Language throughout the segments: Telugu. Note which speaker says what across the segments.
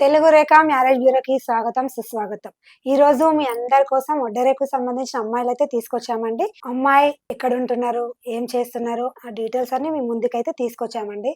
Speaker 1: తెలుగు రేఖ మ్యారేజ్ బ్యూరోకి స్వాగతం సుస్వాగతం. ఈ రోజు మీ అందరి కోసం వడ్డరేకు సంబంధించిన అమ్మాయిలు అయితే తీసుకొచ్చామండి. అమ్మాయి ఎక్కడ ఉంటున్నారు, ఏం చేస్తున్నారు, ఆ డీటెయిల్స్ అన్ని మీ ముందుకైతే తీసుకొచ్చామండి.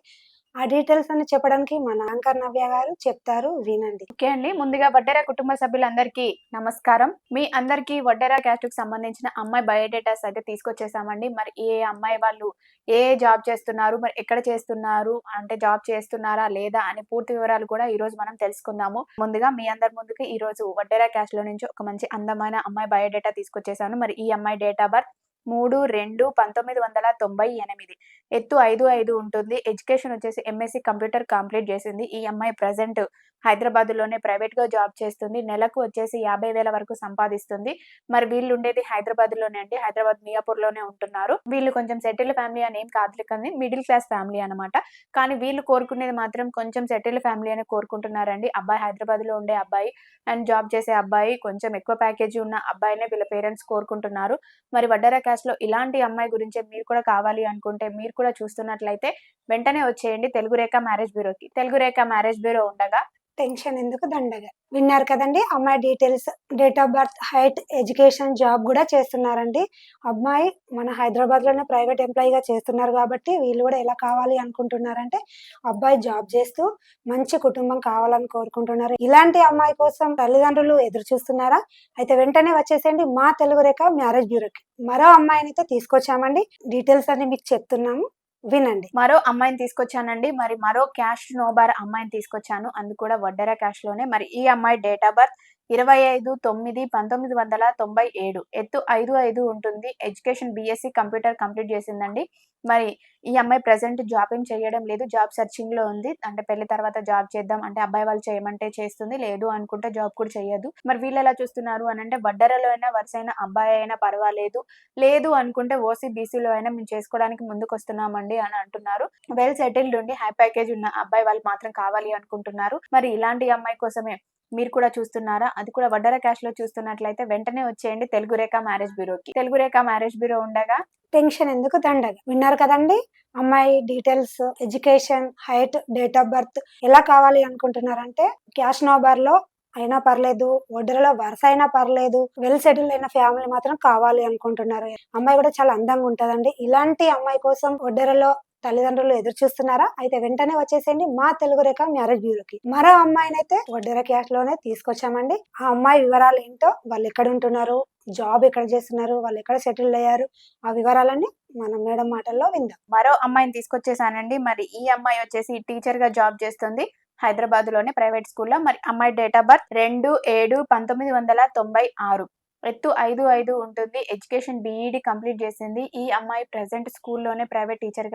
Speaker 1: ఆ డీటెయిల్స్ అన్ని చెప్పడానికి మన యాంకర్ నవ్య గారు చెప్తారు, వినండి.
Speaker 2: ఓకే అండి, ముందుగా వడ్డెర కుటుంబ సభ్యులందరికీ నమస్కారం. మీ అందరికీ వడ్డెర క్యాస్ట్ కు సంబంధించిన అమ్మాయి బయోడేటాస్ అయితే తీసుకొచ్చేసామండి. మరి ఏ అమ్మాయి వాళ్ళు ఏ జాబ్ చేస్తున్నారు, మరి ఎక్కడ చేస్తున్నారు, అంటే జాబ్ చేస్తున్నారా లేదా అనే పూర్తి వివరాలు కూడా ఈ రోజు మనం తెలుసుకుందాము. ముందుగా మీ అందరి ముందుకు ఈ రోజు వడ్డెర క్యాస్ట్ లో నుంచి ఒక మంచి అందమైన అమ్మాయి బయోడేటా తీసుకొచ్చేసాను. మరి ఈ అమ్మాయి డేట్ ఆఫ్ బర్త్ 3/2/1998, ఎత్తు 5'5" ఉంటుంది. ఎడ్యుకేషన్ వచ్చేసి ఎంఎస్సి కంప్యూటర్ కంప్లీట్ చేసింది. ఈ అమ్మాయి ప్రజెంట్ హైదరాబాద్ లోనే ప్రైవేట్ గా జాబ్ చేస్తుంది. నెలకు వచ్చేసి 50,000 వరకు సంపాదిస్తుంది. మరి వీళ్ళు ఉండేది హైదరాబాద్ లోనే అండి, హైదరాబాద్ మియాపూర్ లోనే ఉంటున్నారు. వీళ్ళు కొంచెం సెటిల్ ఫ్యామిలీ అని ఏం కాదు కానీ మిడిల్ క్లాస్ ఫ్యామిలీ అనమాట. కానీ వీళ్ళు కోరుకునేది మాత్రం కొంచెం సెటిల్ ఫ్యామిలీ అని కోరుకుంటున్నారండి. అబ్బాయి హైదరాబాద్ లో ఉండే అబ్బాయి అండ్ జాబ్ చేసే అబ్బాయి, కొంచెం ఎక్కువ ప్యాకేజీ ఉన్న అబ్బాయినే వీళ్ళ పేరెంట్స్ కోరుకుంటున్నారు. మరి వడ్డెర క్యాస్ట్ లో ఇలాంటి అమ్మాయి గురించి మీరు కూడా కావాలి అనుకుంటే, మీరు కూడా చూస్తున్నట్లయితే వెంటనే వచ్చేయండి తెలుగు రేఖ మ్యారేజ్ బ్యూరోకి. తెలుగు రేఖ మ్యారేజ్ బ్యూరో ఉండగా
Speaker 1: టెన్షన్ ఎందుకు, దండగా. విన్నారు కదండి అమ్మాయి details, date of birth, height, education, job కూడా చేస్తున్నారండి. అమ్మాయి మన హైదరాబాద్ లోనే ప్రైవేట్ ఎంప్లాయీగా చేస్తున్నారు కాబట్టి వీళ్ళు కూడా ఎలా కావాలి అనుకుంటున్నారంటే, అబ్బాయి జాబ్ చేస్తూ మంచి కుటుంబం కావాలని కోరుకుంటున్నారు. ఇలాంటి అమ్మాయి కోసం తల్లిదండ్రులు ఎదురు చూస్తున్నారా? అయితే వెంటనే వచ్చేసేయండి మా తెలుగు రేఖ మ్యారేజ్ బ్యూరోకి. మరో అమ్మాయిని అయితే తీసుకొచ్చామండి. డీటెయిల్స్ అన్ని మీకు చెప్తున్నాము, వినండి.
Speaker 2: మరో అమ్మాయిని తీసుకొచ్చానండి. మరి మరో క్యాష్ నోబార్ అమ్మాయిని తీసుకొచ్చాను, అది కూడా వడ్డెర క్యాష్ లోనే. మరి ఈ అమ్మాయి డేట్ ఆఫ్ బర్త్ 25/9/1997, ఎత్తు 5'5" ఉంటుంది. ఎడ్యుకేషన్ బిఎస్సి కంప్యూటర్ కంప్లీట్ చేసిందండి. మరి ఈ అమ్మాయి ప్రెసెంట్ జాబ్ ఏం చేయడం లేదు, జాబ్ సర్చింగ్ లో ఉంది. అంటే పెళ్లి తర్వాత జాబ్ చేద్దాం అంటే అబ్బాయి వాళ్ళు చేయమంటే చేస్తుంది, లేదు అనుకుంటే జాబ్ కూడా చేయదు. మరి వీళ్ళు ఎలా చూస్తున్నారు అని అంటే, వడ్డెరలో అయినా వరుసైన అబ్బాయి అయినా పర్వాలేదు, లేదు అనుకుంటే ఓసీ బీసీలో అయినా మేము చేసుకోవడానికి ముందుకు వస్తున్నామండి అని అంటున్నారు. వెల్ సెటిల్డ్ ఉండి హై ప్యాకేజ్ ఉన్న అబ్బాయి వాళ్ళు మాత్రం కావాలి అనుకుంటున్నారు. మరి ఇలాంటి అమ్మాయి కోసమే మీరు కూడా చూస్తున్నారా? అది కూడా వడ్డెర క్యాష్ లో చూస్తున్నట్లయితే వెంటనే వచ్చేయండి తెలుగు రేఖ మ్యారేజ్ బ్యూరోకి. తెలుగు రేఖ మ్యారేజ్ బ్యూరో ఉండగా
Speaker 1: టెన్షన్ ఎందుకు, దండగా. విన్నారు కదండి అమ్మాయి details, education, height, date of birth ఎలా కావాలి అనుకుంటున్నారంటే, క్యాష్ నోబార్ లో అయినా పర్లేదు, వడ్డెరలో వరుస అయినా పర్లేదు, వెల్ సెటిల్ అయిన ఫ్యామిలీ మాత్రం కావాలి అనుకుంటున్నారు. అమ్మాయి కూడా చాలా అందంగా ఉంటదండి. ఇలాంటి అమ్మాయి కోసం వడ్డెరలో తల్లిదండ్రులు ఎదురు చూస్తున్నారా? అయితే వెంటనే వచ్చేసేయండి మా తెలుగు రేఖ మ్యారేజ్ బ్యూరోకి. మరో అమ్మాయిని అయితే వడ్డెర క్యాష్ లోనే తీసుకొచ్చామండి. ఆ అమ్మాయి వివరాలు ఏంటో, వాళ్ళు ఎక్కడ ఉంటున్నారు, జాబ్ ఎక్కడ చేస్తున్నారు, వాళ్ళు ఎక్కడ సెటిల్ అయ్యారు, ఆ వివరాలన్నీ మనం మేడం మాటల్లో విందాం.
Speaker 2: మరో అమ్మాయిని తీసుకొచ్చేసానండి. మరి ఈ అమ్మాయి వచ్చేసి టీచర్ గా జాబ్ చేస్తుంది హైదరాబాద్ లోనే ప్రైవేట్ స్కూల్లో. మరి అమ్మాయి డేట్ ఆఫ్ బర్త్ 2/7/1996, ఎత్తు 5'5" ఉంటుంది. ఎడ్యుకేషన్ బిఈడి కంప్లీట్ చేసింది. ఈ అమ్మాయి ప్రెసెంట్ స్కూల్లోనే ప్రైవేట్ టీచర్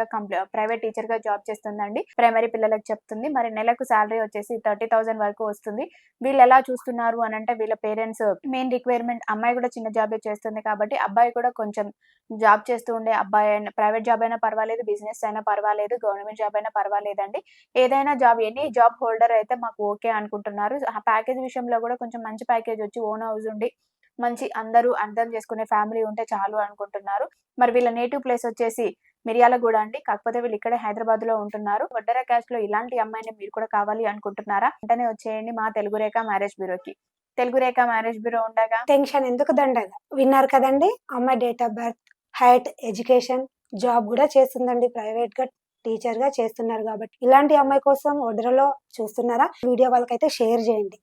Speaker 2: గా జాబ్ చేస్తుందండి. ప్రైమరీ పిల్లలకు చెప్తుంది. మరి నెలకు శాలరీ వచ్చేసి 30,000 వరకు వస్తుంది. వీళ్ళు ఎలా చూస్తున్నారు అని అంటే, వీళ్ళ పేరెంట్స్ మెయిన్ రిక్వైర్మెంట్ అమ్మాయి కూడా చిన్న జాబే చేస్తుంది కాబట్టి అబ్బాయి కూడా కొంచెం జాబ్ చేస్తూ ఉండే అబ్బాయి అయినా, ప్రైవేట్ జాబ్ అయినా పర్వాలేదు, బిజినెస్ అయినా పర్వాలేదు, గవర్నమెంట్ జాబ్ అయినా పర్వాలేదండి. ఏదైనా జాబ్, ఎనీ జాబ్ హోల్డర్ అయితే మాకు ఓకే అనుకుంటున్నారు. ఆ ప్యాకేజ్ విషయంలో కూడా కొంచెం మంచి ప్యాకేజ్ వచ్చి ఓన్ హౌస్ ఉండి మంచి అందరూ అర్థం చేసుకునే ఫ్యామిలీ ఉంటే చాలు అనుకుంటున్నారు. మరి వీళ్ళ నేటివ్ ప్లేస్ వచ్చేసి మిర్యాలగూడ అండి. కాకపోతే వీళ్ళు ఇక్కడే హైదరాబాద్ లో ఉంటున్నారు. వడ్డెర క్యాస్ట్ లో ఇలాంటి అమ్మాయిని మీరు కూడా కావాలి అనుకుంటున్నారా? వెంటనే వచ్చేయండి మా తెలుగు రేఖ మ్యారేజ్ బ్యూరోకి. తెలుగు రేఖ మ్యారేజ్ బ్యూరో ఉండగా
Speaker 1: టెన్షన్ ఎందుకు, దండగా. విన్నారు కదండి అమ్మాయి date of birth, height, education, job కూడా చేస్తుందండి. ప్రైవేట్ గా టీచర్ గా చేస్తున్నారు కాబట్టి ఇలాంటి అమ్మాయి కోసం వడ్డెరలో చూస్తున్నారా? వీడియో వాళ్ళకైతే షేర్ చేయండి.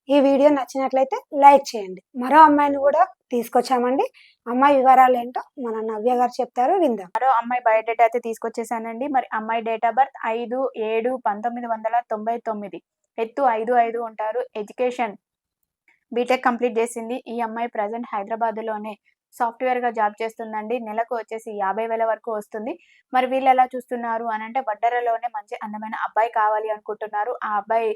Speaker 1: ఈ వీడియో నచ్చినట్లయితే లైక్ చేయండి. మరో అమ్మాయిని కూడా తీసుకొచ్చామండి. అమ్మాయి వివరాలు ఏంటో మన నవ్య గారు చెప్తారు, విందాం.
Speaker 2: మరో అమ్మాయి బయోడేటా అయితే తీసుకొచ్చేసానండి. మరి అమ్మాయి డేట్ ఆఫ్ బర్త్ 5/7/1999, ఎత్తు 5'5" ఉంటారు. ఎడ్యుకేషన్ బీటెక్ కంప్లీట్ చేసింది. ఈ అమ్మాయి ప్రజెంట్ హైదరాబాద్ లోనే సాఫ్ట్వేర్ గా జాబ్ చేస్తుందండి. నెలకు వచ్చేసి 50,000 వరకు వస్తుంది. మరి వీళ్ళు ఎలా చూస్తున్నారు అని అంటే, వడ్డెరలోనే మంచి అందమైన అబ్బాయి కావాలి అనుకుంటున్నారు. ఆ అబ్బాయి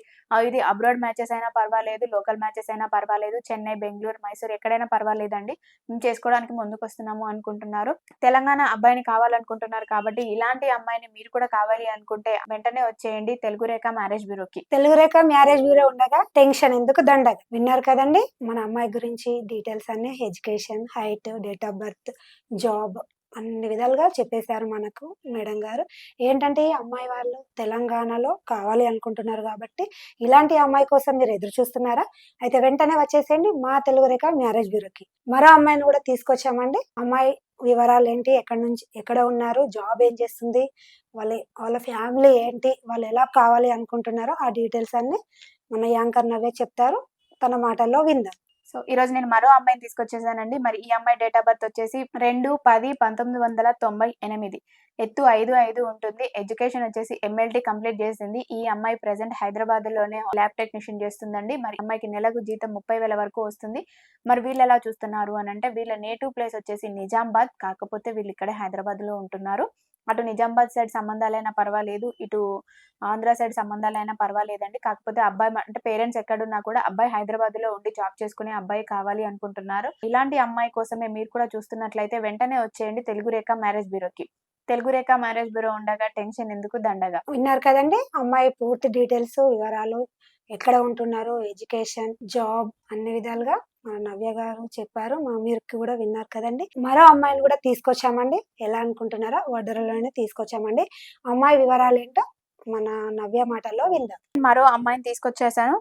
Speaker 2: ఇది అబ్రాడ్ మ్యాచెస్ అయినా పర్వాలేదు, లోకల్ మ్యాచెస్ అయినా పర్వాలేదు, చెన్నై, బెంగళూరు, మైసూర్ ఎక్కడైనా పర్వాలేదండి, మేము చేసుకోవడానికి ముందుకు వస్తున్నాము అనుకుంటున్నారు. తెలంగాణ అబ్బాయిని కావాలనుకుంటున్నారు కాబట్టి ఇలాంటి అమ్మాయిని మీరు కూడా కావాలి అనుకుంటే వెంటనే వచ్చేయండి తెలుగు రేఖ మ్యారేజ్ బ్యూరోకి.
Speaker 1: తెలుగు రేఖ మ్యారేజ్ బ్యూరో ఉండగా టెన్షన్ ఎందుకు, దండగా. విన్నారు కదండి మన అమ్మాయి గురించి డీటెయిల్స్ అన్ని, education, height, date of birth, job, అన్ని విధాలుగా చెప్పేశారు మనకు మేడం గారు. ఏంటంటే ఈ అమ్మాయి వాళ్ళు తెలంగాణలో కావాలి అనుకుంటున్నారు కాబట్టి, ఇలాంటి అమ్మాయి కోసం మీరు ఎదురు చూస్తున్నారా? అయితే వెంటనే వచ్చేసేయండి మా తెలుగు రేఖ మ్యారేజ్ బ్యూరోకి. మరో అమ్మాయిని కూడా తీసుకొచ్చామండి. అమ్మాయి వివరాలేంటి? ఎక్కడి నుంచి ఎక్కడ ఉన్నారు? జాబ్ ఏం చేస్తుంది? వాళ్ళ వాళ్ళ ఫ్యామిలీ ఏంటి? వాళ్ళు ఎలా కావాలి అనుకుంటున్నారో ఆ డీటెయిల్స్ అన్నీ మన యాంకర్ నవ్య చెప్తారు. తన మాటల్లో విందాం.
Speaker 2: సో ఈ రోజు నేను మరో అమ్మాయిని తీసుకొచ్చేసానండి. మరి ఈ అమ్మాయి డేట్ ఆఫ్ బర్త్ వచ్చేసి 2/10/1998. ఎత్తు 5'5" ఉంటుంది. ఎడ్యుకేషన్ వచ్చేసి ఎంఎల్టీ కంప్లీట్ చేసింది. ఈ అమ్మాయి ప్రెసెంట్ హైదరాబాద్ లోనే ల్యాబ్ టెక్నీషియన్ చేస్తుందండి. మరి అమ్మాయికి నెలకు జీతం 30,000 వరకు వస్తుంది. మరి వీళ్ళు ఎలా చూస్తున్నారు అని అంటే, వీళ్ళ నేటివ్ ప్లేస్ వచ్చేసి నిజామాబాద్. కాకపోతే వీళ్ళు ఇక్కడే హైదరాబాద్ లో ఉంటున్నారు. అటు నిజామాబాద్ సైడ్ సంబంధాలైనా పర్వాలేదు, ఇటు ఆంధ్ర సైడ్ సంబంధాలైనా పర్వాలేదండి. కాకపోతే అబ్బాయి అంటే పేరెంట్స్ ఎక్కడున్నా కూడా అబ్బాయి హైదరాబాద్ లో ఉండి జాబ్ చేసుకునే అబ్బాయి కావాలి అనుకుంటున్నారు. ఇలాంటి అమ్మాయి కోసమే మీరు కూడా చూస్తున్నట్లయితే వెంటనే వచ్చేయండి తెలుగు రేఖ మ్యారేజ్ బ్యూరోకి. తెలుగు రేఖ మ్యారేజ్ బ్యూరో ఉండగా టెన్షన్ ఎందుకు దండగా.
Speaker 1: విన్నారు కదండి! అమ్మాయి పూర్తి డీటెయిల్స్, వివరాలు, ఎక్కడ ఉంటున్నారు, ఎడ్యుకేషన్, జాబ్ అన్ని విధాలుగా మన నవ్య గారు చెప్పారు. మీరు కూడా విన్నారు కదండి! మరో అమ్మాయిని కూడా తీసుకొచ్చామండి. ఎలా అనుకుంటున్నారా? వడ్డరలోనే తీసుకొచ్చామండి. అమ్మాయి వివరాలేంటో మన నవ్య మాటల్లో విందాం.
Speaker 2: మరో అమ్మాయిని తీసుకొచ్చేసాను.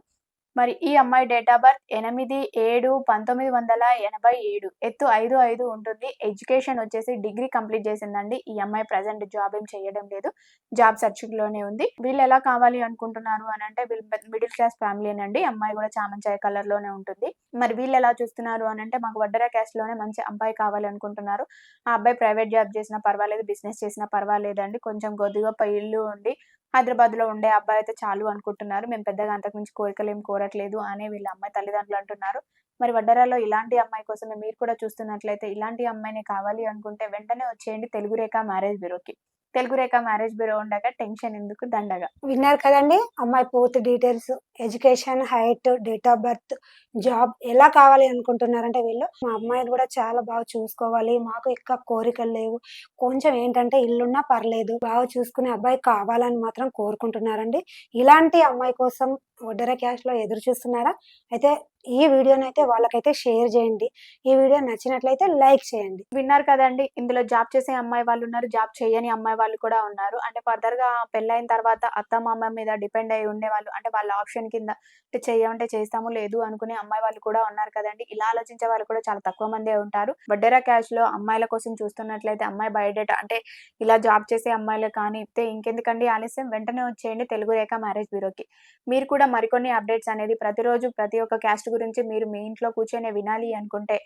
Speaker 2: మరి ఈ అమ్మాయి డేట్ ఆఫ్ బర్త్ 8/7/1987. ఎత్తు 5'5" ఉంటుంది. ఎడ్యుకేషన్ వచ్చేసి డిగ్రీ కంప్లీట్ చేసిందండి. ఈ అమ్మాయి ప్రెసెంట్ జాబ్ ఏం చేయడం లేదు. జాబ్ సెర్చింగ్ లోనే ఉంది. వీళ్ళు ఎలా కావాలి అనుకుంటున్నారు అని అంటే, వీళ్ళు మిడిల్ క్లాస్ ఫ్యామిలీనండి. అమ్మాయి కూడా చామంచాయ కలర్ లోనే ఉంటుంది. మరి వీళ్ళు ఎలా చూస్తున్నారు అని అంటే, మాకు వడ్డెర క్యాస్ట్ లోనే మంచి అబ్బాయి కావాలి అనుకుంటున్నారు. ఆ అబ్బాయి ప్రైవేట్ జాబ్ చేసినా పర్వాలేదు, బిజినెస్ చేసినా పర్వాలేదండి. కొంచెం కొద్దిగా ఇల్లు ఉండి హైదరాబాద్ లో ఉండే అబ్బాయి అయితే చాలు అనుకుంటున్నారు. మేము పెద్దగా అంతకుమించి కోరికలేం కోరట్లేదు అని వీళ్ళ అమ్మాయి తల్లిదండ్రులు అంటున్నారు. మరి వడ్డెరలో ఇలాంటి అమ్మాయి కోసమే మీరు కూడా చూస్తున్నట్లయితే, ఇలాంటి అమ్మాయిని కావాలి అనుకుంటే వెంటనే వచ్చేయండి తెలుగు రేఖ మ్యారేజ్ బ్యూరోకి. తెలుగు రేఖ మ్యారేజ్ బ్యూరో ఉండగా టెన్షన్ ఎందుకు దండగా.
Speaker 1: విన్నారు కదండి! అమ్మాయి పూర్తి details, education, height, date of birth, job ఎలా కావాలి అనుకుంటున్నారంటే వీళ్ళు, మా అమ్మాయిని కూడా చాలా బాగా చూసుకోవాలి. మాకు ఇంకా కోరికలు లేవు. కొంచెం ఏంటంటే ఇల్లున్నా పర్లేదు. బాగా చూసుకునే అబ్బాయి కావాలని మాత్రం కోరుకుంటున్నారండి. ఇలాంటి అమ్మాయి కోసం వడ్డెర క్యాస్ట్‌లో ఎదురు చూస్తున్నారా? అయితే ఈ వీడియోనైతే వాళ్ళకైతే షేర్ చేయండి. ఈ వీడియో నచ్చినట్లయితే లైక్ చేయండి.
Speaker 2: విన్నారు కదండి! ఇందులో జాబ్ చేసే అమ్మాయి వాళ్ళు ఉన్నారు. జాబ్ చేయని అమ్మాయి వాళ్ళు కూడా ఉన్నారు. అంటే ఫర్దర్‌గా పెళ్లయిన తర్వాత అత్త-మామ మీద డిపెండ్ అయ్యి ఉండేవాళ్ళు. అంటే వాళ్ళ ఆప్షన్ కింద చెయ్యమంటే చేస్తాము, లేదు అనుకునే అమ్మాయి వాళ్ళు కూడా ఉన్నారు కదండీ! ఇలా ఆలోచించే వాళ్ళు కూడా చాలా తక్కువ మందే ఉంటారు. వడ్డెర క్యాష్‌లో అమ్మాయిల కోసం చూస్తున్నట్లయితే అమ్మాయి బయోడేటా అంటే ఇలా జాబ్ చేసే అమ్మాయిలే కానీ ఇంకెందుకండి ఆలస్యం, వెంటనే వచ్చేయండి తెలుగు రేఖ మ్యారేజ్ బ్యూరోకి. మీరు కూడా మరికొన్ని అప్డేట్స్ అనేది ప్రతిరోజు ప్రతి ఒక్క క్యాస్ట్ గురించి మీరు మీ ఇంట్లో కూర్చొని వినాలి అనుకుంటే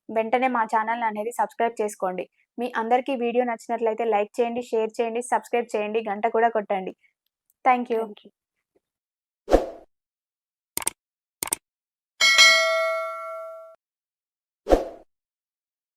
Speaker 2: వెంటనే మా ఛానల్ అనేది సబ్స్క్రైబ్ చేసుకోండి. మీ అందరికీ వీడియో నచ్చినట్లయితే లైక్ చేయండి, షేర్ చేయండి, సబ్స్క్రైబ్ చేయండి, గంట కూడా కొట్టండి. Thank you.
Speaker 1: Thank you.